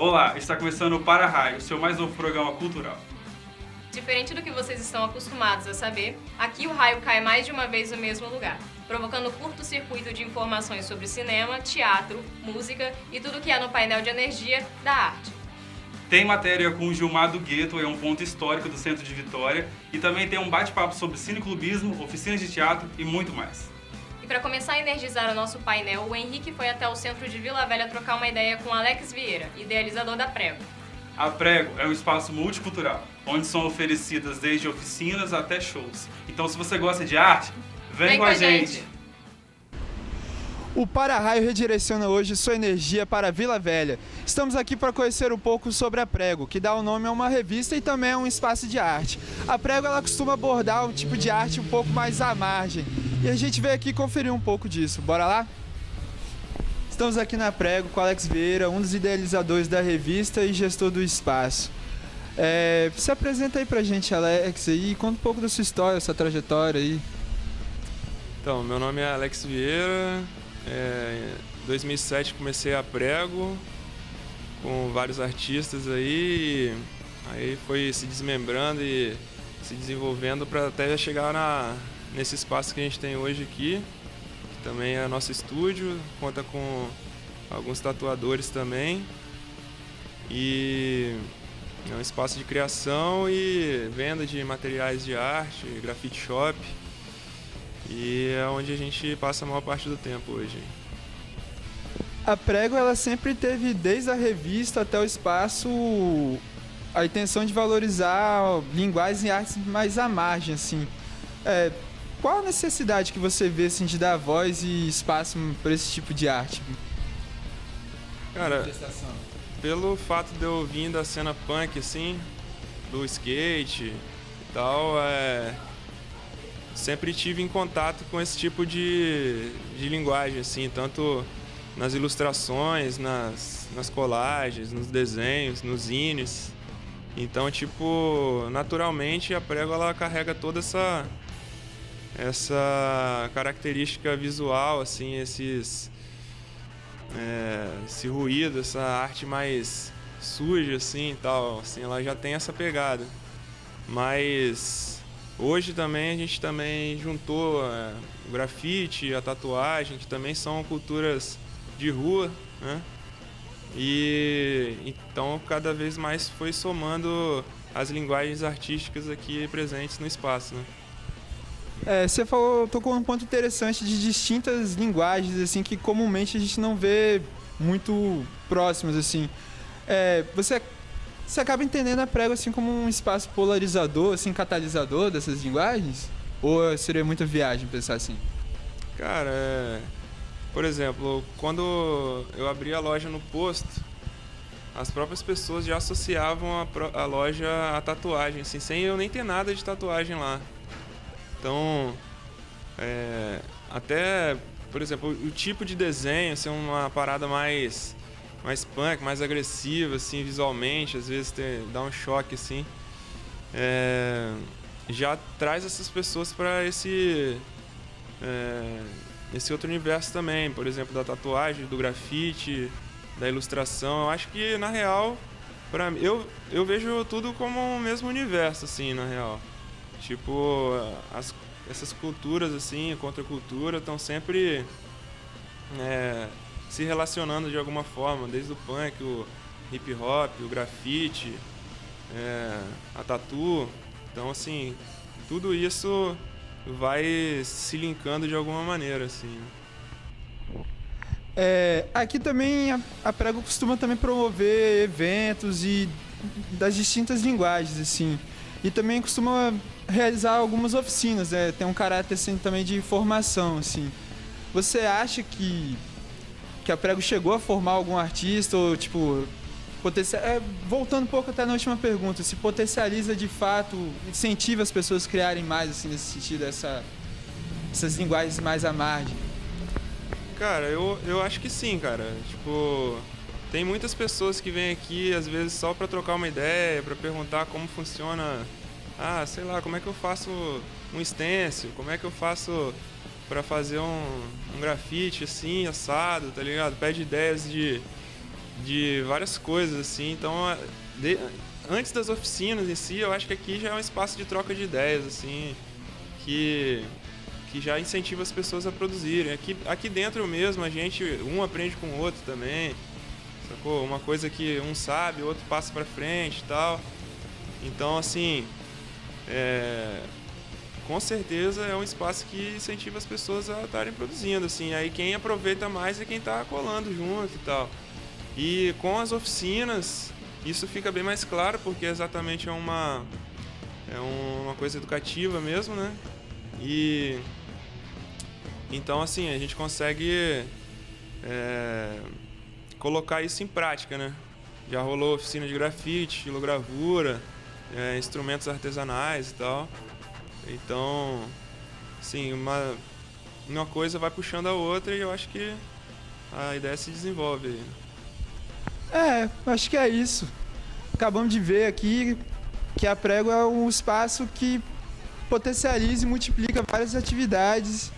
Olá, está começando o Para Raio, o seu mais novo programa cultural. Diferente do que vocês estão acostumados a saber, aqui o raio cai mais de uma vez no mesmo lugar, provocando curto-circuito de informações sobre cinema, teatro, música e tudo que há no painel de energia da arte. Tem matéria com o Gilmar do Gueto, é um ponto histórico do centro de Vitória, e também tem um bate-papo sobre cineclubismo, oficinas de teatro e muito mais. E para começar a energizar o nosso painel, o Henrique foi até o centro de Vila Velha trocar uma ideia com Alex Vieira, idealizador da Prego. A Prego é um espaço multicultural, onde são oferecidas desde oficinas até shows. Então, se você gosta de arte, vem com a gente! O Para-Raio redireciona hoje sua energia para Vila Velha. Estamos aqui para conhecer um pouco sobre a Prego, que dá o nome a uma revista e também a um espaço de arte. A Prego ela costuma abordar um tipo de arte um pouco mais à margem. E a gente veio aqui conferir um pouco disso. Bora lá? Estamos aqui na Prego com Alex Vieira, um dos idealizadores da revista e gestor do espaço. Se apresenta aí pra gente, Alex, e conta um pouco da sua história, sua trajetória aí. Então, meu nome é Alex Vieira. Em 2007 comecei a Prego com vários artistas aí foi se desmembrando e se desenvolvendo para até chegar nesse espaço que a gente tem hoje aqui, que também é nosso estúdio, conta com alguns tatuadores também, e é um espaço de criação e venda de materiais de arte, grafite shop, e é onde a gente passa a maior parte do tempo hoje. A Prego ela sempre teve, desde a revista até o espaço, a intenção de valorizar linguagens e artes mais à margem, assim. Qual a necessidade que você vê assim, de dar voz e espaço para esse tipo de arte? Cara, pelo fato de eu vir da cena punk, assim, do skate e tal, sempre tive em contato com esse tipo de linguagem, assim, tanto nas ilustrações, nas colagens, nos desenhos, nos zines. Então, tipo, naturalmente a Prego ela carrega toda essa característica visual, assim, esse ruído, essa arte mais suja, assim, e tal, assim, ela já tem essa pegada. Mas hoje também a gente também juntou o grafite, a tatuagem, que também são culturas de rua, né? E então cada vez mais foi somando as linguagens artísticas aqui presentes no espaço, né? Você tocou um ponto interessante de distintas linguagens assim que comumente a gente não vê muito próximas assim. Você acaba entendendo a Prego assim como um espaço polarizador, assim, catalisador dessas linguagens? Ou seria muita viagem pensar assim? Cara, por exemplo, quando eu abri a loja no posto, as próprias pessoas já associavam a loja à tatuagem, assim, sem eu nem ter nada de tatuagem lá. Então, até, por exemplo, o tipo de desenho, assim, uma parada mais punk, mais agressiva, assim, visualmente, às vezes dá um choque, assim, já traz essas pessoas para esse outro universo também, por exemplo, da tatuagem, do grafite, da ilustração. Eu acho que, na real, pra mim, eu vejo tudo como o mesmo universo, assim, na real. Tipo, essas culturas, assim, a contracultura, estão sempre se relacionando de alguma forma, desde o punk, o hip hop, o grafite, a tatu. Então, assim, tudo isso vai se linkando de alguma maneira, assim. Aqui também a Prego costuma também promover eventos e das distintas linguagens, assim. E também costuma realizar algumas oficinas, tem um caráter assim, também de formação, assim. Você acha que a Prego chegou a formar algum artista ou, tipo, voltando um pouco até na última pergunta, se potencializa de fato, incentiva as pessoas a criarem mais, assim, nesse sentido, essas linguagens mais à margem? Cara, eu acho que sim, cara. Tipo, tem muitas pessoas que vêm aqui, às vezes, só pra trocar uma ideia, pra perguntar como funciona, sei lá, como é que eu faço um stencil, como é que eu faço pra fazer um grafite assim, assado, tá ligado? Pede ideias de várias coisas, assim. Então, antes das oficinas em si, eu acho que aqui já é um espaço de troca de ideias, assim, que já incentiva as pessoas a produzirem. Aqui dentro mesmo, a gente, um aprende com o outro também, sacou? Uma coisa que um sabe, o outro passa pra frente e tal. Então, assim, com certeza é um espaço que incentiva as pessoas a estarem produzindo, assim. Aí quem aproveita mais é quem tá colando junto e tal. E com as oficinas, isso fica bem mais claro, porque exatamente é uma coisa educativa mesmo, né? E então, assim, a gente consegue colocar isso em prática, né? Já rolou oficina de grafite, estilogravura, instrumentos artesanais e tal. Então, assim, uma coisa vai puxando a outra e eu acho que a ideia se desenvolve aí. Acho que é isso. Acabamos de ver aqui que a Prego é um espaço que potencializa e multiplica várias atividades.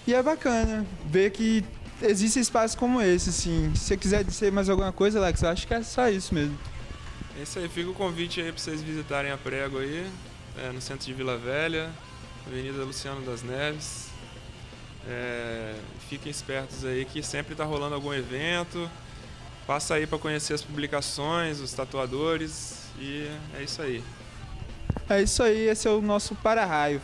E é bacana ver que existe espaço como esse, assim. Se você quiser dizer mais alguma coisa, Alex, eu acho que é só isso mesmo. É isso aí, fica o convite aí para vocês visitarem a Prego aí, no centro de Vila Velha, Avenida Luciano das Neves. Fiquem espertos aí que sempre tá rolando algum evento. Passa aí para conhecer as publicações, os tatuadores e é isso aí. É isso aí, esse é o nosso para-raio.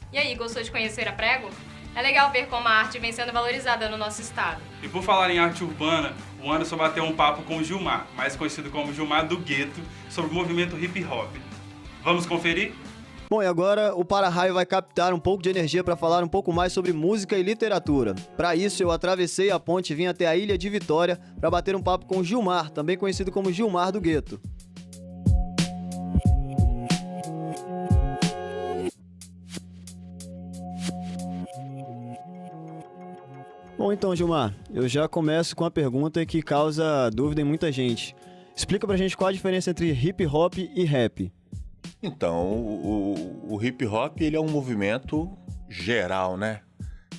E aí, gostou de conhecer a Prego? É legal ver como a arte vem sendo valorizada no nosso estado. E por falar em arte urbana, o Anderson bateu um papo com o Gilmar, mais conhecido como Gilmar do Gueto, sobre o movimento hip hop. Vamos conferir? Bom, e agora o para-raio vai captar um pouco de energia para falar um pouco mais sobre música e literatura. Para isso, eu atravessei a ponte e vim até a Ilha de Vitória para bater um papo com o Gilmar, também conhecido como Gilmar do Gueto. Bom, então, Gilmar, eu já começo com a pergunta que causa dúvida em muita gente. Explica pra gente qual a diferença entre hip hop e rap. Então, o hip hop ele é um movimento geral, né?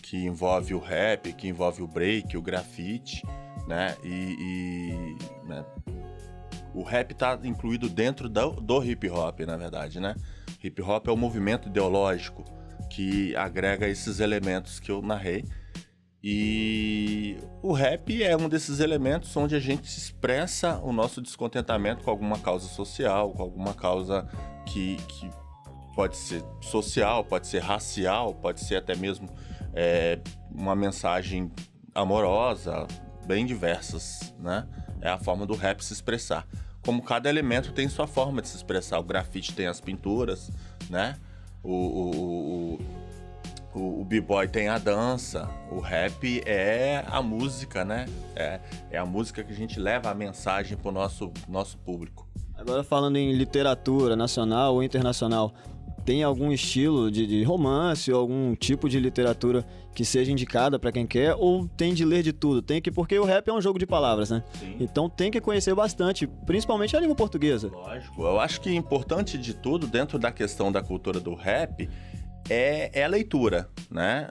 Que envolve o rap, que envolve o break, o grafite, né? Né? O rap está incluído dentro do hip hop, na verdade, né? Hip hop é um movimento ideológico que agrega esses elementos que eu narrei. E o rap é um desses elementos onde a gente expressa o nosso descontentamento com alguma causa social, com alguma causa que pode ser social, pode ser racial, pode ser até mesmo uma mensagem amorosa, bem diversas, né? É a forma do rap se expressar. Como cada elemento tem sua forma de se expressar. O grafite tem as pinturas, né? O b-boy tem a dança, o rap é a música, né? É a música que a gente leva a mensagem pro nosso público. Agora falando em literatura nacional ou internacional, tem algum estilo de romance ou algum tipo de literatura que seja indicada para quem quer, ou tem de ler de tudo? Porque o rap é um jogo de palavras, né? Sim. Então tem que conhecer bastante, principalmente a língua portuguesa. Lógico. Eu acho que importante de tudo, dentro da questão da cultura do rap, é a leitura, né?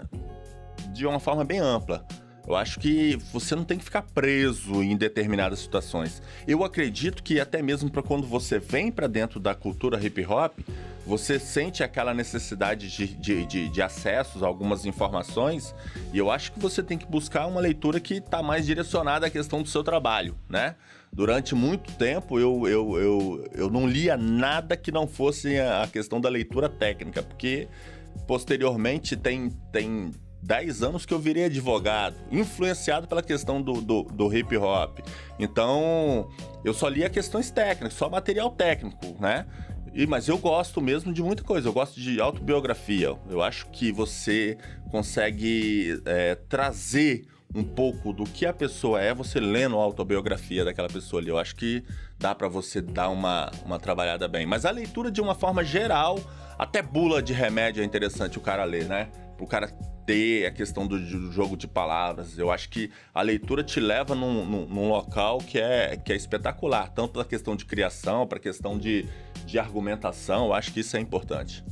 De uma forma bem ampla. Eu acho que você não tem que ficar preso em determinadas situações. Eu acredito que até mesmo para quando você vem para dentro da cultura hip hop, você sente aquela necessidade de acessos a algumas informações, e eu acho que você tem que buscar uma leitura que está mais direcionada à questão do seu trabalho, né? Durante muito tempo eu não lia nada que não fosse a questão da leitura técnica, porque posteriormente tem 10 anos que eu virei advogado, influenciado pela questão do hip hop. Então, eu só lia questões técnicas, só material técnico, né? Mas eu gosto mesmo de muita coisa, eu gosto de autobiografia. Eu acho que você consegue trazer um pouco do que a pessoa é, você lendo a autobiografia daquela pessoa ali. Eu acho que dá pra você dar uma trabalhada bem. Mas a leitura, de uma forma geral, até bula de remédio é interessante o cara ler, né? Pro cara ter a questão do jogo de palavras. Eu acho que a leitura te leva num local que é espetacular, tanto da questão de criação, para a questão de argumentação. Eu acho que isso é importante.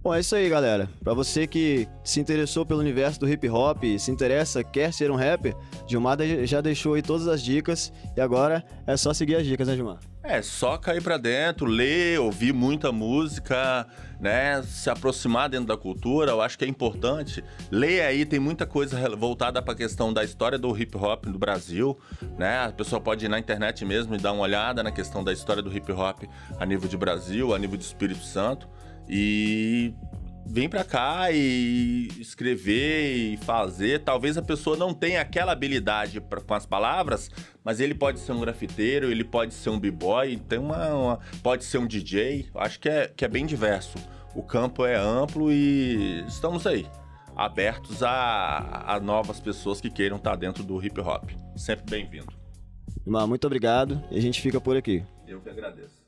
Bom, é isso aí, galera. Pra você que se interessou pelo universo do hip hop, se interessa, quer ser um rapper, Gilmar já deixou aí todas as dicas e agora é só seguir as dicas, né, Gilmar? É só cair pra dentro, ler, ouvir muita música, né? Se aproximar dentro da cultura, eu acho que é importante. Ler aí, tem muita coisa voltada pra questão da história do hip hop do Brasil, né? A pessoa pode ir na internet mesmo e dar uma olhada na questão da história do hip hop a nível de Brasil, a nível de Espírito Santo. E vem pra cá e escrever e fazer. Talvez a pessoa não tenha aquela habilidade com as palavras, mas ele pode ser um grafiteiro, ele pode ser um b-boy, pode ser um DJ. Acho que é bem diverso. O campo é amplo e estamos aí, abertos a novas pessoas que queiram estar dentro do hip hop. Sempre bem-vindo. Gilmar, muito obrigado e a gente fica por aqui. Eu que agradeço.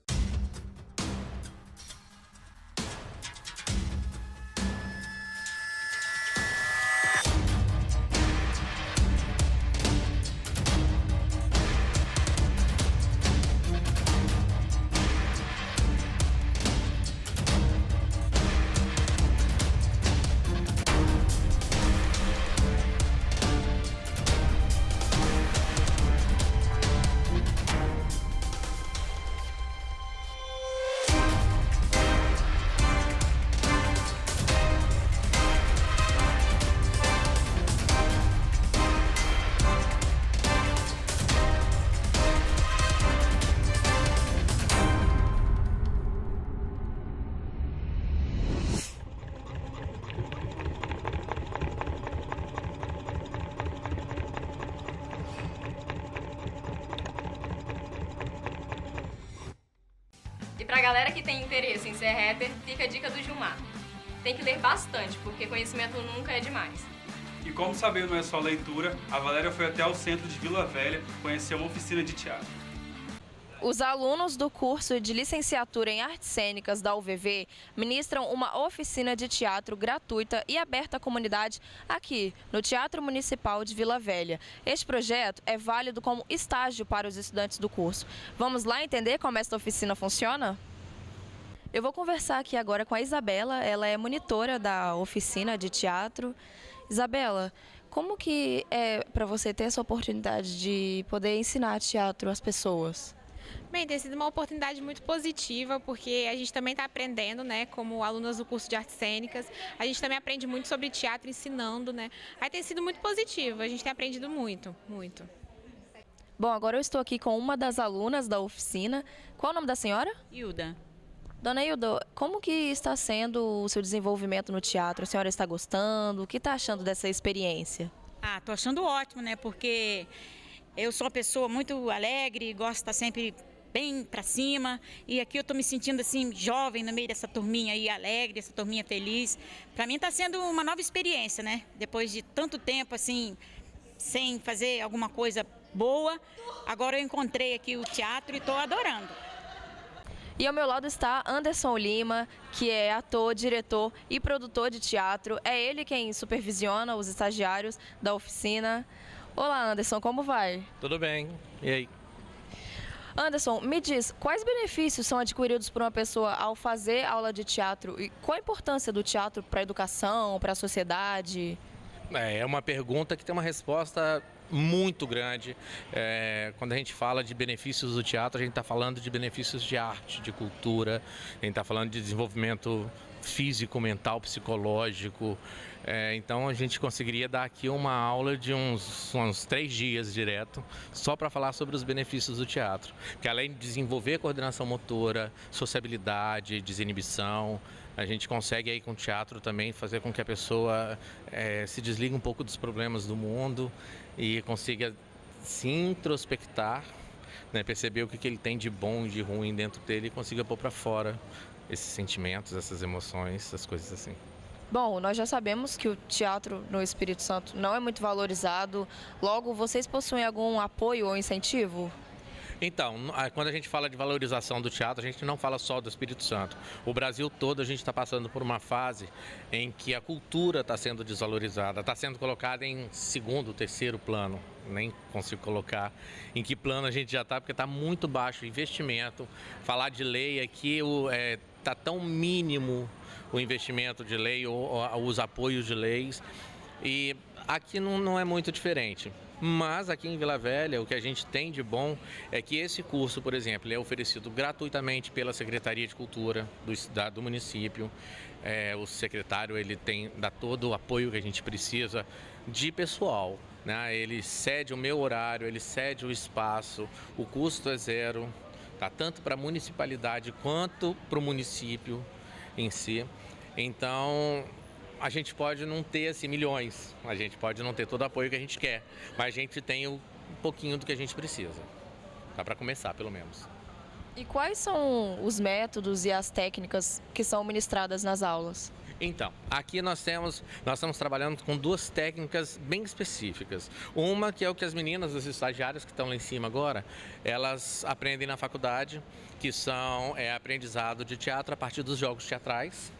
E pra galera que tem interesse em ser rapper, fica a dica do Gilmar. Tem que ler bastante, porque conhecimento nunca é demais. E como saber não é só leitura, a Valéria foi até o centro de Vila Velha conhecer uma oficina de teatro. Os alunos do curso de licenciatura em artes cênicas da UVV ministram uma oficina de teatro gratuita e aberta à comunidade aqui, no Teatro Municipal de Vila Velha. Este projeto é válido como estágio para os estudantes do curso. Vamos lá entender como esta oficina funciona? Eu vou conversar aqui agora com a Isabela, ela é monitora da oficina de teatro. Isabela, como que é para você ter essa oportunidade de poder ensinar teatro às pessoas? Bem, tem sido uma oportunidade muito positiva, porque a gente também está aprendendo, né, como alunas do curso de artes cênicas, a gente também aprende muito sobre teatro ensinando, né, aí tem sido muito positivo, a gente tem aprendido muito, muito. Bom, agora eu estou aqui com uma das alunas da oficina. Qual é o nome da senhora? Hilda. Dona Hilda, como que está sendo o seu desenvolvimento no teatro? A senhora está gostando? O que está achando dessa experiência? Tô achando ótimo, né, porque eu sou uma pessoa muito alegre, gosto de estar sempre bem pra cima, e aqui eu tô me sentindo assim jovem no meio dessa turminha aí alegre, essa turminha feliz. Pra mim tá sendo uma nova experiência, né? Depois de tanto tempo assim sem fazer alguma coisa boa, agora eu encontrei aqui o teatro e tô adorando. E ao meu lado está Anderson Lima, que é ator, diretor e produtor de teatro. É ele quem supervisiona os estagiários da oficina. Olá, Anderson, como vai? Tudo bem. E aí? Anderson, me diz, quais benefícios são adquiridos por uma pessoa ao fazer aula de teatro? E qual a importância do teatro para a educação, para a sociedade? É uma pergunta que tem uma resposta muito grande. Quando a gente fala de benefícios do teatro, a gente está falando de benefícios de arte, de cultura, a gente está falando de desenvolvimento físico, mental, psicológico. Então a gente conseguiria dar aqui uma aula de uns 3 dias direto, só para falar sobre os benefícios do teatro. Porque além de desenvolver coordenação motora, sociabilidade, desinibição, a gente consegue aí com o teatro também fazer com que a pessoa se desligue um pouco dos problemas do mundo e consiga se introspectar, né, perceber o que ele tem de bom e de ruim dentro dele e consiga pôr para fora esses sentimentos, essas emoções, essas coisas assim. Bom, nós já sabemos que o teatro no Espírito Santo não é muito valorizado. Logo, vocês possuem algum apoio ou incentivo? Então, quando a gente fala de valorização do teatro, a gente não fala só do Espírito Santo. O Brasil todo, a gente está passando por uma fase em que a cultura está sendo desvalorizada, está sendo colocada em segundo, terceiro plano. Nem consigo colocar em que plano a gente já está, porque está muito baixo o investimento. Falar de lei aqui está tão mínimo o investimento de lei ou os apoios de leis. E aqui não é muito diferente. Mas aqui em Vila Velha, o que a gente tem de bom é que esse curso, por exemplo, ele é oferecido gratuitamente pela Secretaria de Cultura do município. O secretário ele dá todo o apoio que a gente precisa de pessoal, né? Ele cede o meu horário, ele cede o espaço, o custo é zero, tá? Tanto para a municipalidade quanto para o município em si. Então, a gente pode não ter assim, milhões, a gente pode não ter todo o apoio que a gente quer, mas a gente tem um pouquinho do que a gente precisa, tá? Para começar, pelo menos. E quais são os métodos e as técnicas que são ministradas nas aulas? Então, aqui nós estamos trabalhando com 2 técnicas bem específicas. Uma que é o que as meninas, os estagiários que estão lá em cima agora, elas aprendem na faculdade, que são aprendizado de teatro a partir dos jogos teatrais,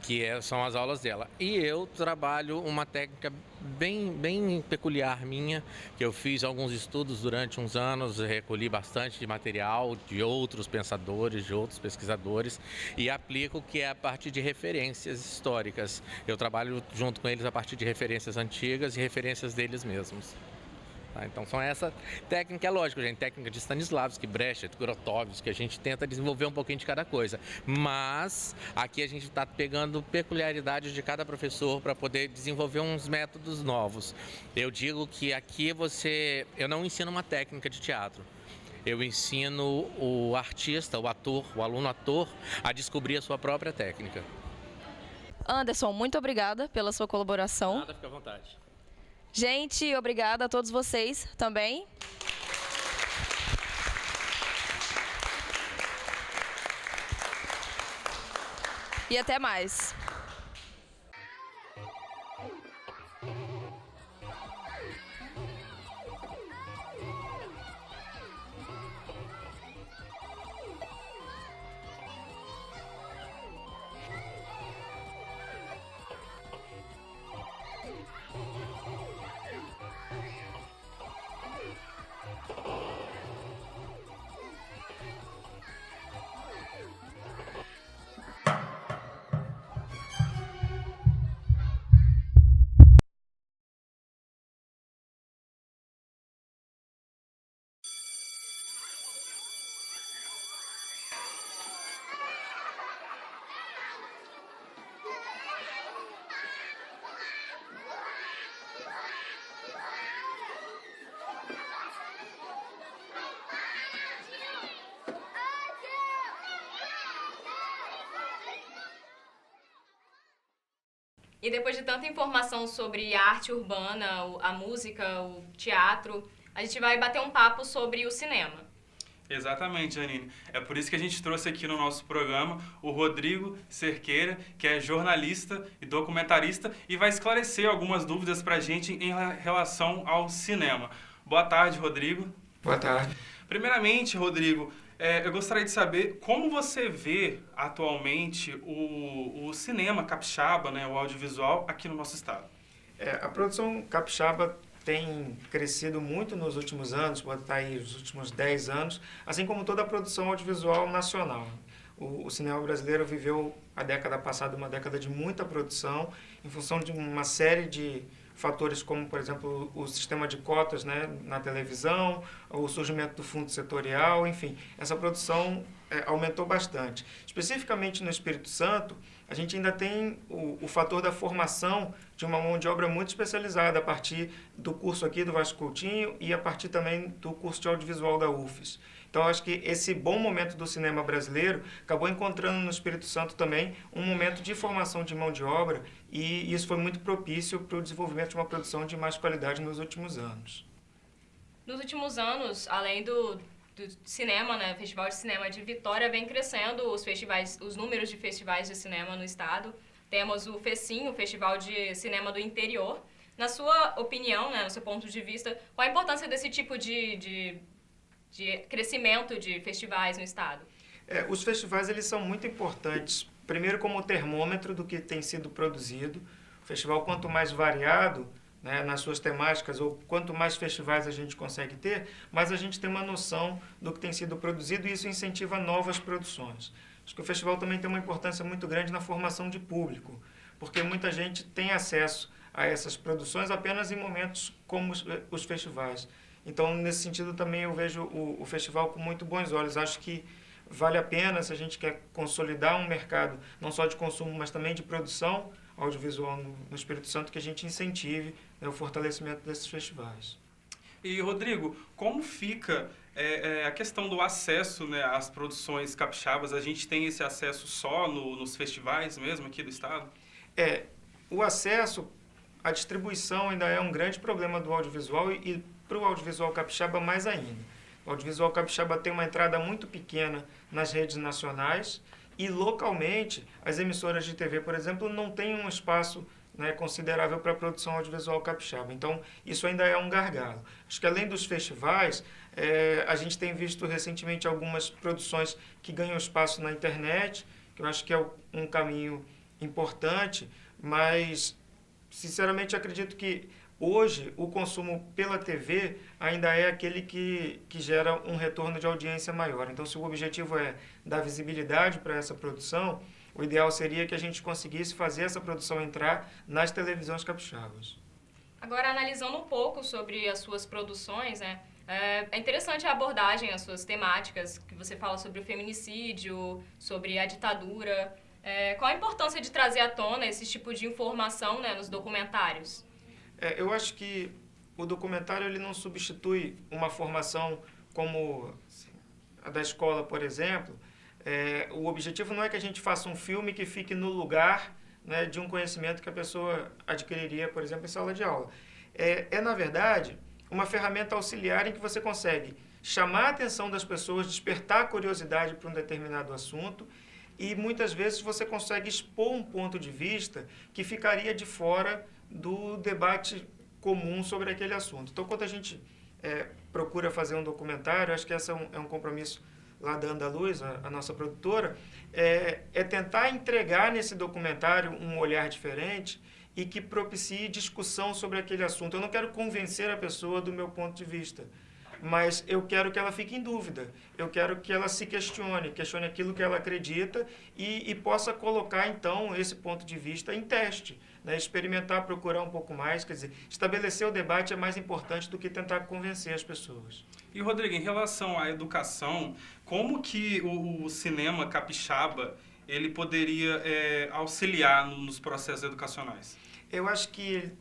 que são as aulas dela. E eu trabalho uma técnica bem peculiar minha, que eu fiz alguns estudos durante uns anos, recolhi bastante de material de outros pensadores, de outros pesquisadores e aplico, que é a partir de referências históricas. Eu trabalho junto com eles a partir de referências antigas e referências deles mesmos. Então, são essa técnica, é lógico, gente, técnica de Stanislavski, Brecht, Grotowski, que a gente tenta desenvolver um pouquinho de cada coisa. Mas aqui a gente está pegando peculiaridades de cada professor para poder desenvolver uns métodos novos. Eu digo que aqui eu não ensino uma técnica de teatro. Eu ensino o artista, o ator, o aluno ator, a descobrir a sua própria técnica. Anderson, muito obrigada pela sua colaboração. Nada, fica à vontade. Gente, obrigada a todos vocês também. E até mais. E depois de tanta informação sobre a arte urbana, a música, o teatro, a gente vai bater um papo sobre o cinema. Exatamente, Janine. É por isso que a gente trouxe aqui no nosso programa o Rodrigo Cerqueira, que é jornalista e documentarista, e vai esclarecer algumas dúvidas pra gente em relação ao cinema. Boa tarde, Rodrigo. Boa tarde. Primeiramente, Rodrigo, eu gostaria de saber como você vê atualmente o cinema capixaba, né, o audiovisual, aqui no nosso estado. A produção capixaba tem crescido muito nos últimos anos, pode estar aí os últimos 10 anos, assim como toda a produção audiovisual nacional. O cinema brasileiro viveu a década passada uma década de muita produção, em função de uma série de fatores como, por exemplo, o sistema de cotas, né, na televisão, o surgimento do fundo setorial, enfim, essa produção aumentou bastante. Especificamente no Espírito Santo, a gente ainda tem o fator da formação de uma mão de obra muito especializada a partir do curso aqui do Vasco Coutinho e a partir também do curso de audiovisual da UFES. Então, acho que esse bom momento do cinema brasileiro acabou encontrando no Espírito Santo também um momento de formação de mão de obra e isso foi muito propício para o desenvolvimento de uma produção de mais qualidade nos últimos anos. Nos últimos anos, além do cinema, né, o Festival de Cinema de Vitória vem crescendo os números de festivais de cinema no estado. Temos o FECIM, o Festival de Cinema do Interior. Na sua opinião, né, no seu ponto de vista, qual a importância desse tipo de crescimento de festivais no estado? Os festivais eles são muito importantes, primeiro como termômetro do que tem sido produzido. O festival, quanto mais variado, né, nas suas temáticas, ou quanto mais festivais a gente consegue ter, mais a gente tem uma noção do que tem sido produzido e isso incentiva novas produções. Acho que o festival também tem uma importância muito grande na formação de público, porque muita gente tem acesso a essas produções apenas em momentos como os festivais. Então, nesse sentido, também eu vejo o festival com muito bons olhos. Acho que vale a pena, se a gente quer consolidar um mercado, não só de consumo, mas também de produção audiovisual no Espírito Santo, que a gente incentive, né, o fortalecimento desses festivais. E, Rodrigo, como fica a questão do acesso, né, às produções capixabas? A gente tem esse acesso só nos festivais mesmo aqui do estado? O acesso, a distribuição ainda é um grande problema do audiovisual e para o audiovisual capixaba mais ainda. O audiovisual capixaba tem uma entrada muito pequena nas redes nacionais e localmente as emissoras de TV, por exemplo, não têm um espaço, né, considerável para a produção audiovisual capixaba. Então, isso ainda é um gargalo. Acho que além dos festivais, a gente tem visto recentemente algumas produções que ganham espaço na internet, que eu acho que é um caminho importante, mas, sinceramente, acredito que hoje, o consumo pela TV ainda é aquele que gera um retorno de audiência maior. Então, se o objetivo é dar visibilidade para essa produção, o ideal seria que a gente conseguisse fazer essa produção entrar nas televisões capixabas. Agora, analisando um pouco sobre as suas produções, né, é interessante a abordagem, as suas temáticas, que você fala sobre o feminicídio, sobre a ditadura. Qual a importância de trazer à tona esse tipo de informação, né, nos documentários? Eu acho que o documentário ele não substitui uma formação como a da escola, por exemplo. O objetivo não é que a gente faça um filme que fique no lugar, né, de um conhecimento que a pessoa adquiriria, por exemplo, em sala de aula. Na verdade, uma ferramenta auxiliar em que você consegue chamar a atenção das pessoas, despertar a curiosidade para um determinado assunto e muitas vezes você consegue expor um ponto de vista que ficaria de fora do debate comum sobre aquele assunto. Então, quando a gente procura fazer um documentário, acho que esse é um compromisso lá da Andaluz, a nossa produtora, tentar entregar nesse documentário um olhar diferente e que propicie discussão sobre aquele assunto. Eu não quero convencer a pessoa do meu ponto de vista, mas eu quero que ela fique em dúvida. Eu quero que ela se questione aquilo que ela acredita e possa colocar, então, esse ponto de vista em teste, né? Experimentar, procurar um pouco mais, quer dizer, estabelecer o debate é mais importante do que tentar convencer as pessoas. E, Rodrigo, em relação à educação, como que o cinema capixaba ele poderia auxiliar nos processos educacionais? Eu acho que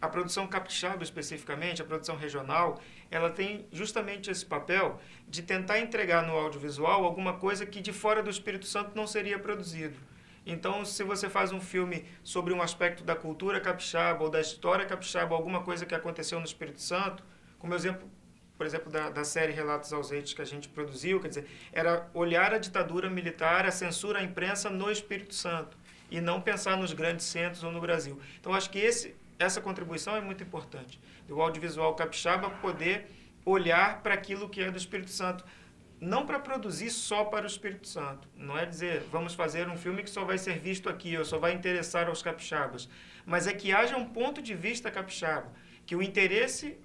a produção capixaba, especificamente, a produção regional, ela tem justamente esse papel de tentar entregar no audiovisual alguma coisa que de fora do Espírito Santo não seria produzido. Então, se você faz um filme sobre um aspecto da cultura capixaba ou da história capixaba, alguma coisa que aconteceu no Espírito Santo, como exemplo, por exemplo, da série Relatos Ausentes que a gente produziu, quer dizer, era olhar a ditadura militar, a censura à imprensa no Espírito Santo e não pensar nos grandes centros ou no Brasil. Então, acho que essa contribuição é muito importante, do audiovisual capixaba poder olhar para aquilo que é do Espírito Santo, não para produzir só para o Espírito Santo, não é dizer, vamos fazer um filme que só vai ser visto aqui, ou só vai interessar aos capixabas, mas é que haja um ponto de vista capixaba, que o interesse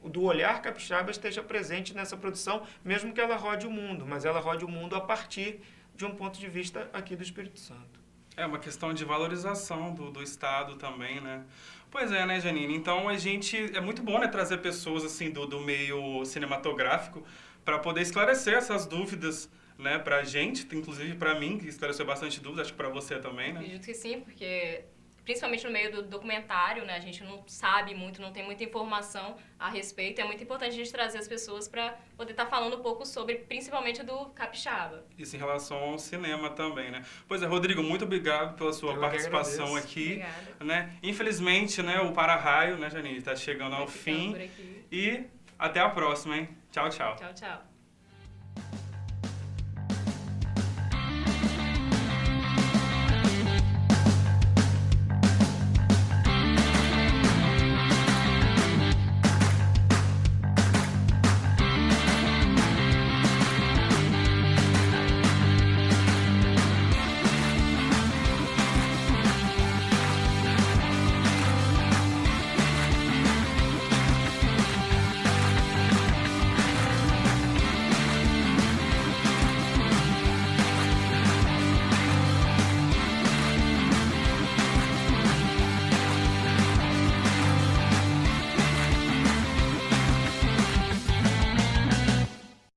do olhar capixaba esteja presente nessa produção, mesmo que ela rode o mundo, mas ela rode o mundo a partir de um ponto de vista aqui do Espírito Santo. É uma questão de valorização do Estado também, né? Pois é, né, Janine? Então, é muito bom, né, trazer pessoas, assim, do meio cinematográfico para poder esclarecer essas dúvidas, né, pra gente, inclusive pra mim, que esclareceu bastante dúvidas, acho que pra você também, né? Acredito que sim, porque principalmente no meio do documentário, né, a gente não sabe muito, não tem muita informação a respeito. É muito importante a gente trazer as pessoas para poder estar falando um pouco sobre, principalmente do capixaba. Isso em relação ao cinema também, né? Pois é, Rodrigo, muito obrigado pela sua participação aqui. Obrigada. Né? Infelizmente, né, o Para-Raio, né, Janine, está chegando ao fim. Por aqui. E até a próxima, hein? Tchau, tchau. Tchau, tchau.